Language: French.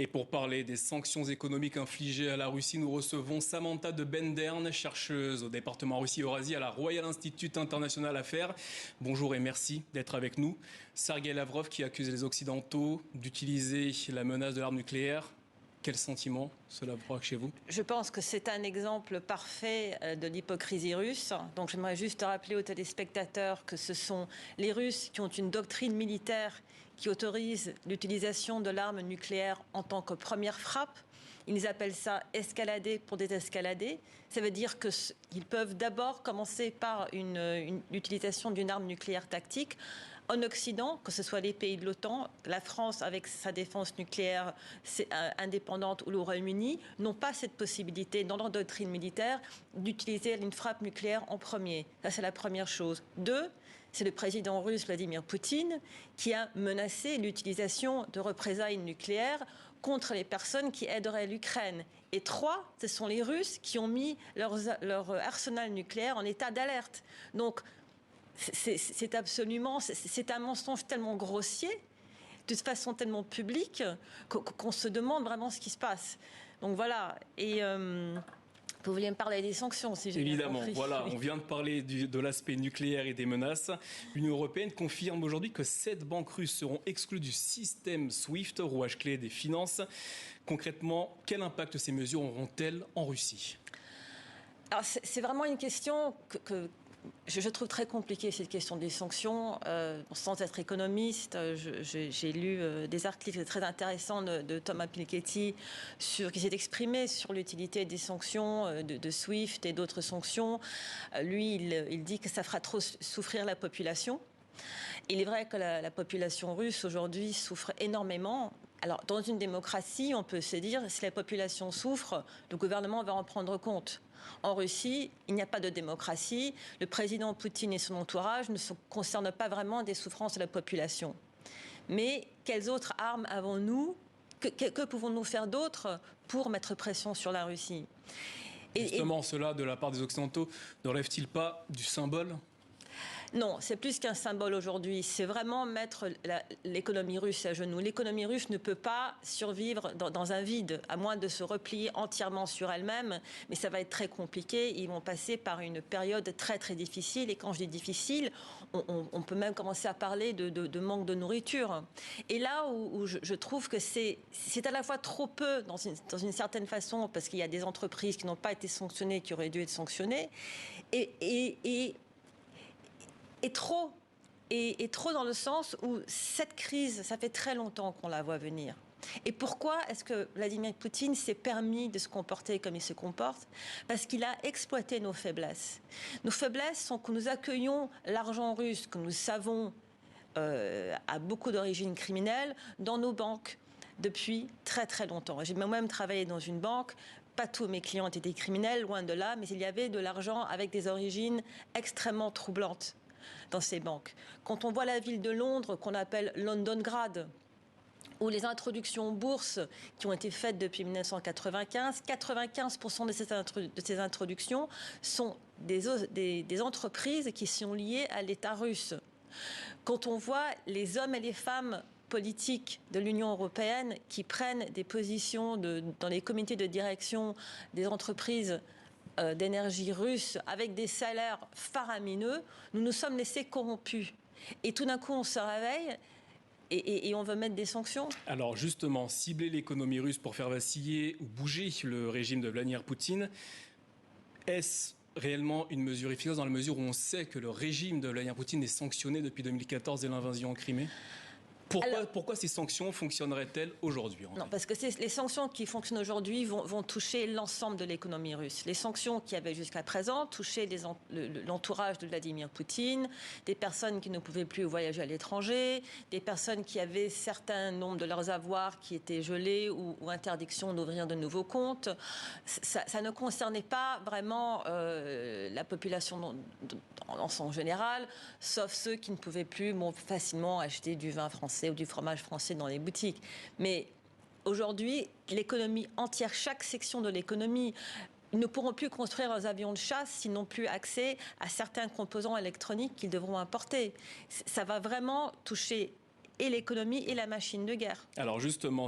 Et pour parler des sanctions économiques infligées à la Russie, nous recevons Samantha de Bendern, chercheuse au département Russie-Eurasie à la Royal Institute International Affairs. Bonjour et merci d'être avec nous. Sergueï Lavrov qui accuse les Occidentaux d'utiliser la menace de l'arme nucléaire. Quel sentiment cela provoque chez vous? Je pense que c'est un exemple parfait de l'hypocrisie russe. Donc j'aimerais juste rappeler aux téléspectateurs que ce sont les Russes qui ont une doctrine militaire qui autorise l'utilisation de l'arme nucléaire en tant que première frappe. Ils appellent ça escalader pour désescalader. Ça veut dire qu'ils peuvent d'abord commencer par l'utilisation d'une arme nucléaire tactique. En Occident, que ce soit les pays de l'OTAN, la France avec sa défense nucléaire indépendante ou le Royaume-Uni, n'ont pas cette possibilité dans leur doctrine militaire d'utiliser une frappe nucléaire en premier. Ça, c'est la première chose. Deux, c'est le président russe Vladimir Poutine qui a menacé l'utilisation de représailles nucléaires contre les personnes qui aideraient l'Ukraine. Et trois, ce sont les Russes qui ont mis leur arsenal nucléaire en état d'alerte. Donc, c'est un mensonge tellement grossier, de façon tellement publique, qu'on se demande vraiment ce qui se passe. Donc voilà. Et vous vouliez me parler des sanctions, si j'ai bien compris. Évidemment, voilà, on vient de parler de l'aspect nucléaire et des menaces. L'Union européenne confirme aujourd'hui que 7 banques russes seront exclues du système SWIFT, rouage clé des finances. Concrètement, quel impact ces mesures auront-elles en Russie? Alors, c'est vraiment une question que je trouve très compliquée, cette question des sanctions. Sans être économiste, j'ai lu des articles très intéressants de Thomas Piketty qui s'est exprimé sur l'utilité des sanctions de SWIFT et d'autres sanctions. Lui, il dit que ça fera trop souffrir la population. Il est vrai que la population russe aujourd'hui souffre énormément. Alors, dans une démocratie, on peut se dire, si la population souffre, le gouvernement va en prendre compte. En Russie, il n'y a pas de démocratie. Le président Poutine et son entourage ne se concernent pas vraiment des souffrances de la population. Mais quelles autres armes avons-nous? Que pouvons-nous faire d'autre pour mettre pression sur la Russie? Justement, cela, de la part des Occidentaux, ne relève-t-il pas du symbole ? Non, c'est plus qu'un symbole aujourd'hui. C'est vraiment mettre l'économie russe à genoux. L'économie russe ne peut pas survivre dans un vide, à moins de se replier entièrement sur elle-même. Mais ça va être très compliqué. Ils vont passer par une période très, très difficile. Et quand je dis difficile, on peut même commencer à parler de manque de nourriture. Et là où je trouve que c'est à la fois trop peu, dans une certaine façon, parce qu'il y a des entreprises qui n'ont pas été sanctionnées, qui auraient dû être sanctionnées, et trop dans le sens où cette crise, ça fait très longtemps qu'on la voit venir. Et pourquoi est-ce que Vladimir Poutine s'est permis de se comporter comme il se comporte? Parce qu'il a exploité nos faiblesses. Nos faiblesses sont que nous accueillons l'argent russe, que nous savons a beaucoup d'origine criminelle, dans nos banques depuis très très longtemps. J'ai moi-même travaillé dans une banque. Pas tous mes clients étaient des criminels, loin de là, mais il y avait de l'argent avec des origines extrêmement troublantes dans ces banques. Quand on voit la ville de Londres, qu'on appelle Londongrad, où les introductions en bourse qui ont été faites depuis 1995, 95% de ces introductions sont des entreprises qui sont liées à l'État russe. Quand on voit les hommes et les femmes politiques de l'Union européenne qui prennent des positions dans les comités de direction des entreprises d'énergie russe avec des salaires faramineux, nous nous sommes laissés corrompus. Et tout d'un coup, on se réveille et on veut mettre des sanctions. Alors justement, cibler l'économie russe pour faire vaciller ou bouger le régime de Vladimir Poutine, est-ce réellement une mesure efficace dans la mesure où on sait que le régime de Vladimir Poutine est sanctionné depuis 2014 et l'invasion en Crimée? Pourquoi ces sanctions fonctionneraient-elles aujourd'hui? Non, parce que les sanctions qui fonctionnent aujourd'hui vont toucher l'ensemble de l'économie russe. Les sanctions qui avaient jusqu'à présent touchaient l'entourage de Vladimir Poutine, des personnes qui ne pouvaient plus voyager à l'étranger, des personnes qui avaient certains nombres de leurs avoirs qui étaient gelés ou interdiction d'ouvrir de nouveaux comptes. Ça ne concernait pas vraiment la population en son général, sauf ceux qui ne pouvaient plus facilement acheter du vin français ou du fromage français dans les boutiques. Mais aujourd'hui, l'économie entière, chaque section de l'économie, ils ne pourront plus construire leurs avions de chasse s'ils n'ont plus accès à certains composants électroniques qu'ils devront importer. Ça va vraiment toucher et l'économie et la machine de guerre. Alors justement,